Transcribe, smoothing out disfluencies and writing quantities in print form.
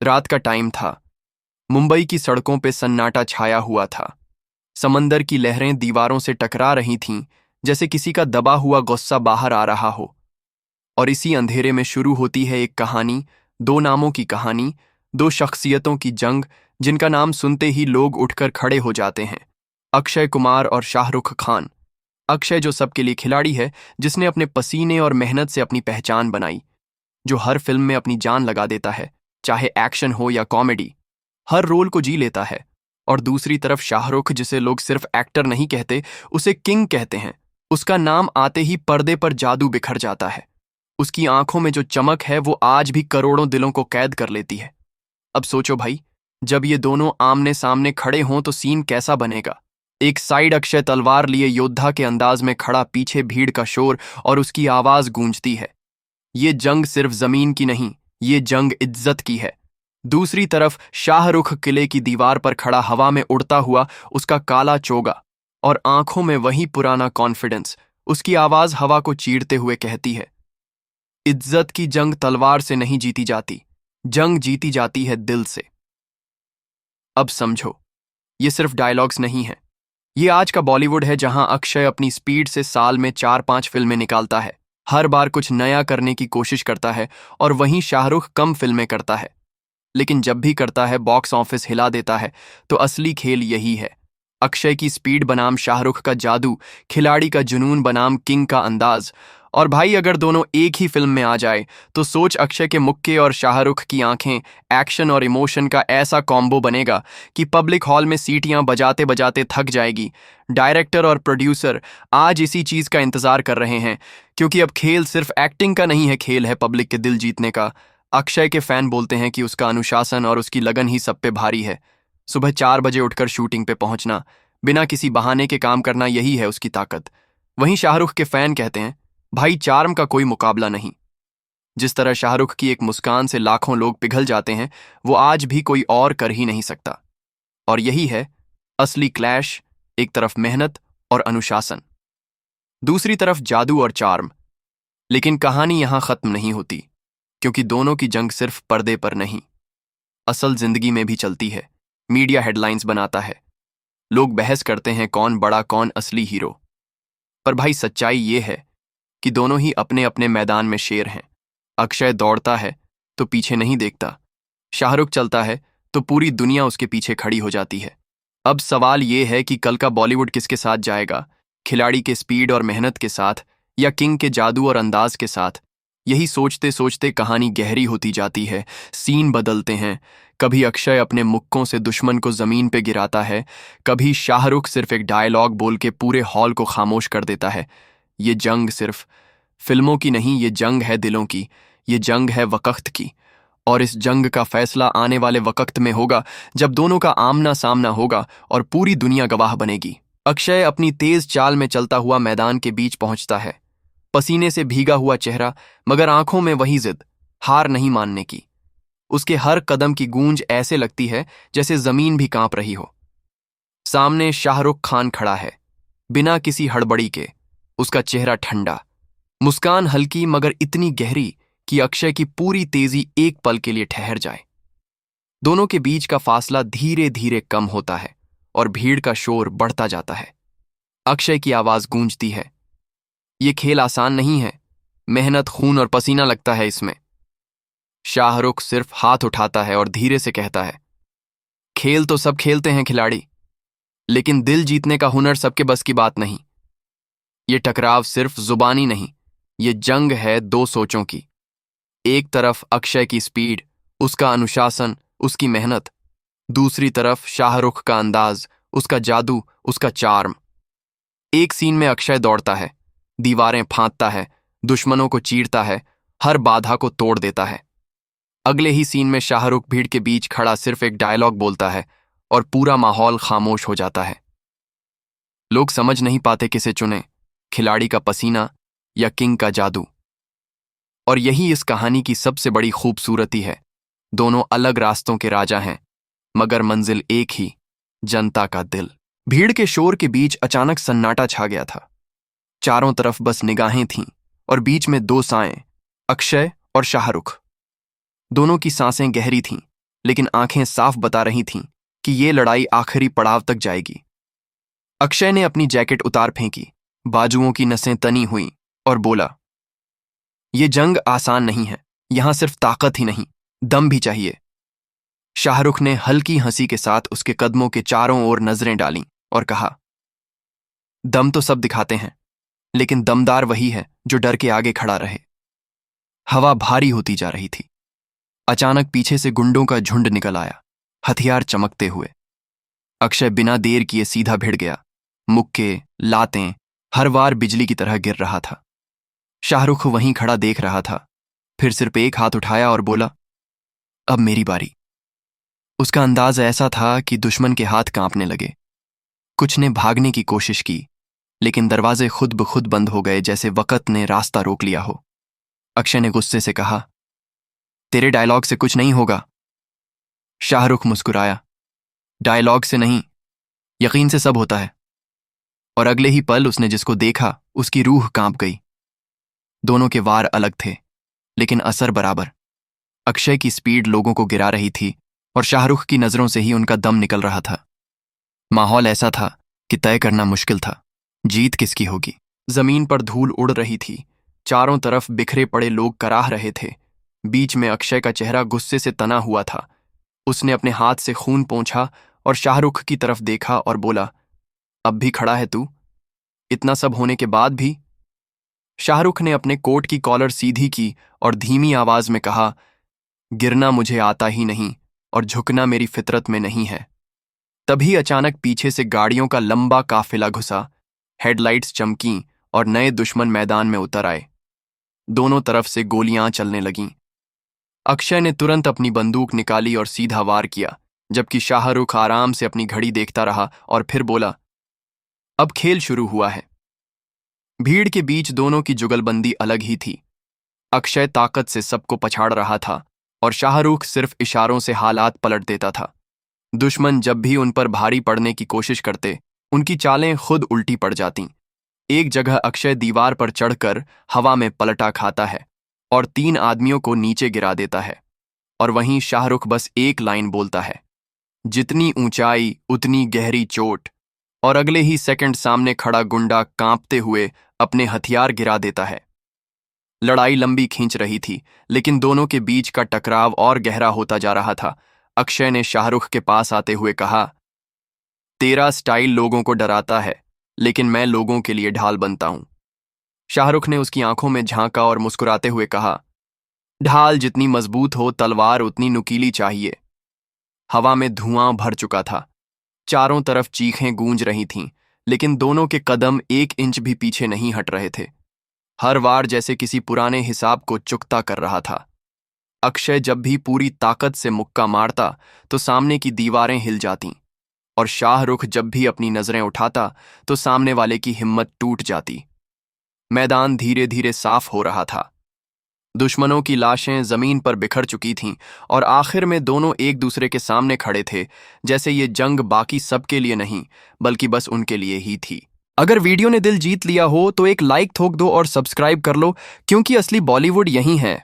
रात का टाइम था। मुंबई की सड़कों पे सन्नाटा छाया हुआ था। समंदर की लहरें दीवारों से टकरा रही थीं, जैसे किसी का दबा हुआ गुस्सा बाहर आ रहा हो। और इसी अंधेरे में शुरू होती है एक कहानी, दो नामों की कहानी, दो शख्सियतों की जंग, जिनका नाम सुनते ही लोग उठकर खड़े हो जाते हैं। अक्षय कुमार और शाहरुख खान। अक्षय जो सबके लिए खिलाड़ी है, जिसने अपने पसीने और मेहनत से अपनी पहचान बनाई, जो हर फिल्म में अपनी जान लगा देता है, चाहे एक्शन हो या कॉमेडी, हर रोल को जी लेता है। और दूसरी तरफ शाहरुख, जिसे लोग सिर्फ एक्टर नहीं कहते, उसे किंग कहते हैं। उसका नाम आते ही पर्दे पर जादू बिखर जाता है। उसकी आंखों में जो चमक है वो आज भी करोड़ों दिलों को कैद कर लेती है। अब सोचो भाई, जब ये दोनों आमने सामने खड़े हों तो सीन कैसा बनेगा। एक साइड अक्षय तलवार लिए योद्धा के अंदाज में खड़ा, पीछे भीड़ का शोर और उसकी आवाज गूंजती है। ये जंग सिर्फ जमीन की नहीं, ये जंग इज्जत की है। दूसरी तरफ शाहरुख किले की दीवार पर खड़ा, हवा में उड़ता हुआ, उसका काला चोगा और आंखों में वही पुराना कॉन्फिडेंस। उसकी आवाज हवा को चीरते हुए कहती है, इज्जत की जंग तलवार से नहीं जीती जाती, जंग जीती जाती है दिल से। अब समझो, ये सिर्फ डायलॉग्स नहीं है। ये आज का बॉलीवुड है, जहां अक्षय अपनी स्पीड से साल में 4-5 फिल्में निकालता है, हर बार कुछ नया करने की कोशिश करता है। और वहीं शाहरुख कम फिल्में करता है, लेकिन जब भी करता है बॉक्स ऑफिस हिला देता है। तो असली खेल यही है, अक्षय की स्पीड बनाम शाहरुख का जादू, खिलाड़ी का जुनून बनाम किंग का अंदाज। और भाई, अगर दोनों एक ही फिल्म में आ जाए तो सोच, अक्षय के मुक्के और शाहरुख की आंखें, एक्शन और इमोशन का ऐसा कॉम्बो बनेगा कि पब्लिक हॉल में सीटियां बजाते बजाते थक जाएगी। डायरेक्टर और प्रोड्यूसर आज इसी चीज का इंतजार कर रहे हैं, क्योंकि अब खेल सिर्फ एक्टिंग का नहीं है, खेल है पब्लिक के दिल जीतने का। अक्षय के फैन बोलते हैं कि उसका अनुशासन और उसकी लगन ही सब पे भारी है। सुबह 4 बजे उठकर शूटिंग पे पहुंचना, बिना किसी बहाने के काम करना, यही है उसकी ताकत। वहीं शाहरुख के फैन कहते हैं, भाई, चार्म का कोई मुकाबला नहीं। जिस तरह शाहरुख की एक मुस्कान से लाखों लोग पिघल जाते हैं, वो आज भी कोई और कर ही नहीं सकता। और यही है असली क्लैश, एक तरफ मेहनत और अनुशासन, दूसरी तरफ जादू और चार्म। लेकिन कहानी यहां खत्म नहीं होती, क्योंकि दोनों की जंग सिर्फ पर्दे पर नहीं, असल जिंदगी में भी चलती है। मीडिया हेडलाइंस बनाता है, लोग बहस करते हैं कौन बड़ा, कौन असली हीरो। पर भाई, सच्चाई ये है कि दोनों ही अपने अपने मैदान में शेर हैं। अक्षय दौड़ता है तो पीछे नहीं देखता, शाहरुख चलता है तो पूरी दुनिया उसके पीछे खड़ी हो जाती है। अब सवाल ये है कि कल का बॉलीवुड किसके साथ जाएगा, खिलाड़ी के स्पीड और मेहनत के साथ, या किंग के जादू और अंदाज के साथ। यही सोचते सोचते कहानी गहरी होती जाती है, सीन बदलते हैं। कभी अक्षय अपने मुक्कों से दुश्मन को जमीन पे गिराता है, कभी शाहरुख सिर्फ एक डायलॉग बोल के पूरे हॉल को खामोश कर देता है। ये जंग सिर्फ फिल्मों की नहीं, ये जंग है दिलों की, ये जंग है वक्त की। और इस जंग का फैसला आने वाले वक्त में होगा, जब दोनों का आमना सामना होगा और पूरी दुनिया गवाह बनेगी। अक्षय अपनी तेज चाल में चलता हुआ मैदान के बीच पहुंचता है, पसीने से भीगा हुआ चेहरा, मगर आंखों में वही जिद, हार नहीं मानने की। उसके हर कदम की गूंज ऐसे लगती है जैसे जमीन भी कांप रही हो। सामने शाहरुख खान खड़ा है, बिना किसी हड़बड़ी के, उसका चेहरा ठंडा, मुस्कान हल्की मगर इतनी गहरी कि अक्षय की पूरी तेजी एक पल के लिए ठहर जाए। दोनों के बीच का फासला धीरे धीरे कम होता है और भीड़ का शोर बढ़ता जाता है। अक्षय की आवाज गूंजती है, ये खेल आसान नहीं है, मेहनत, खून और पसीना लगता है इसमें। शाहरुख सिर्फ हाथ उठाता है और धीरे से कहता है, खेल तो सब खेलते हैं खिलाड़ी, लेकिन दिल जीतने का हुनर सबके बस की बात नहीं। ये टकराव सिर्फ जुबानी नहीं, ये जंग है दो सोचों की। एक तरफ अक्षय की स्पीड, उसका अनुशासन, उसकी मेहनत। दूसरी तरफ शाहरुख का अंदाज, उसका जादू, उसका चार्म। एक सीन में अक्षय दौड़ता है, दीवारें फांदता है, दुश्मनों को चीरता है, हर बाधा को तोड़ देता है। अगले ही सीन में शाहरुख भीड़ के बीच खड़ा सिर्फ एक डायलॉग बोलता है और पूरा माहौल खामोश हो जाता है। लोग समझ नहीं पाते किसे चुने, खिलाड़ी का पसीना या किंग का जादू। और यही इस कहानी की सबसे बड़ी खूबसूरती है। दोनों अलग रास्तों के राजा हैं, मगर मंजिल एक ही, जनता का दिल। भीड़ के शोर के बीच अचानक सन्नाटा छा गया था। चारों तरफ बस निगाहें थीं और बीच में दो साएं, अक्षय और शाहरुख। दोनों की सांसें गहरी थीं, लेकिन आंखें साफ बता रही थीं कि ये लड़ाई आखिरी पड़ाव तक जाएगी। अक्षय ने अपनी जैकेट उतार फेंकी, बाजुओं की नसें तनी हुईं और बोला, ये जंग आसान नहीं है। यहां सिर्फ ताकत ही नहीं, दम भी चाहिए। शाहरुख ने हल्की हंसी के साथ उसके कदमों के चारों ओर नजरें डालीं और कहा, दम तो सब दिखाते हैं, लेकिन दमदार वही है जो डर के आगे खड़ा रहे। हवा भारी होती जा रही थी। अचानक पीछे से गुंडों का झुंड निकल आया, हथियार चमकते हुए। अक्षय बिना देर किए सीधा भिड़ गया। मुक्के, लातें, हर वार बिजली की तरह गिर रहा था। शाहरुख वहीं खड़ा देख रहा था, फिर सिर्फ एक हाथ उठाया और बोला, अब मेरी बारी। उसका अंदाज ऐसा था कि दुश्मन के हाथ कांपने लगे। कुछ ने भागने की कोशिश की, लेकिन दरवाजे खुद ब खुद बंद हो गए, जैसे वक़्त ने रास्ता रोक लिया हो। अक्षय ने गुस्से से कहा, तेरे डायलॉग से कुछ नहीं होगा। शाहरुख मुस्कुराया, डायलॉग से नहीं, यकीन से सब होता है। और अगले ही पल उसने जिसको देखा उसकी रूह कांप गई। दोनों के वार अलग थे, लेकिन असर बराबर। अक्षय की स्पीड लोगों को गिरा रही थी और शाहरुख की नजरों से ही उनका दम निकल रहा था। माहौल ऐसा था कि तय करना मुश्किल था, जीत किसकी होगी। जमीन पर धूल उड़ रही थी, चारों तरफ बिखरे पड़े लोग कराह रहे थे। बीच में अक्षय का चेहरा गुस्से से तना हुआ था। उसने अपने हाथ से खून पोंछा और शाहरुख की तरफ देखा और बोला, अब भी खड़ा है तू, इतना सब होने के बाद भी? शाहरुख ने अपने कोट की कॉलर सीधी की और धीमी आवाज में कहा, गिरना मुझे आता ही नहीं और झुकना मेरी फितरत में नहीं है। तभी अचानक पीछे से गाड़ियों का लंबा काफिला घुसा, हेडलाइट्स चमकीं और नए दुश्मन मैदान में उतर आए। दोनों तरफ से गोलियां चलने लगीं। अक्षय ने तुरंत अपनी बंदूक निकाली और सीधा वार किया, जबकि शाहरुख आराम से अपनी घड़ी देखता रहा और फिर बोला, अब खेल शुरू हुआ है। भीड़ के बीच दोनों की जुगलबंदी अलग ही थी। अक्षय ताकत से सबको पछाड़ रहा था और शाहरुख सिर्फ इशारों से हालात पलट देता था। दुश्मन जब भी उन पर भारी पड़ने की कोशिश करते, उनकी चालें खुद उल्टी पड़ जातीं। एक जगह अक्षय दीवार पर चढ़कर हवा में पलटा खाता है और 3 आदमियों को नीचे गिरा देता है, और वहीं शाहरुख बस एक लाइन बोलता है, जितनी ऊंचाई उतनी गहरी चोट, और अगले ही सेकंड सामने खड़ा गुंडा कांपते हुए अपने हथियार गिरा देता है। लड़ाई लंबी खींच रही थी, लेकिन दोनों के बीच का टकराव और गहरा होता जा रहा था। अक्षय ने शाहरुख के पास आते हुए कहा, तेरा स्टाइल लोगों को डराता है, लेकिन मैं लोगों के लिए ढाल बनता हूं। शाहरुख ने उसकी आंखों में झांका और मुस्कुराते हुए कहा, ढाल जितनी मजबूत हो, तलवार उतनी नुकीली चाहिए। हवा में धुआं भर चुका था, चारों तरफ चीखें गूंज रही थीं, लेकिन दोनों के कदम 1 इंच भी पीछे नहीं हट रहे थे। हर वार जैसे किसी पुराने हिसाब को चुकता कर रहा था। अक्षय जब भी पूरी ताकत से मुक्का मारता तो सामने की दीवारें हिल जातीं, और शाहरुख जब भी अपनी नजरें उठाता तो सामने वाले की हिम्मत टूट जाती। मैदान धीरे धीरे साफ हो रहा था। दुश्मनों की लाशें जमीन पर बिखर चुकी थीं और आखिर में दोनों एक दूसरे के सामने खड़े थे, जैसे ये जंग बाकी सबके लिए नहीं बल्कि बस उनके लिए ही थी। अगर वीडियो ने दिल जीत लिया हो तो एक लाइक ठोक दो और सब्सक्राइब कर लो, क्योंकि असली बॉलीवुड यहीं है।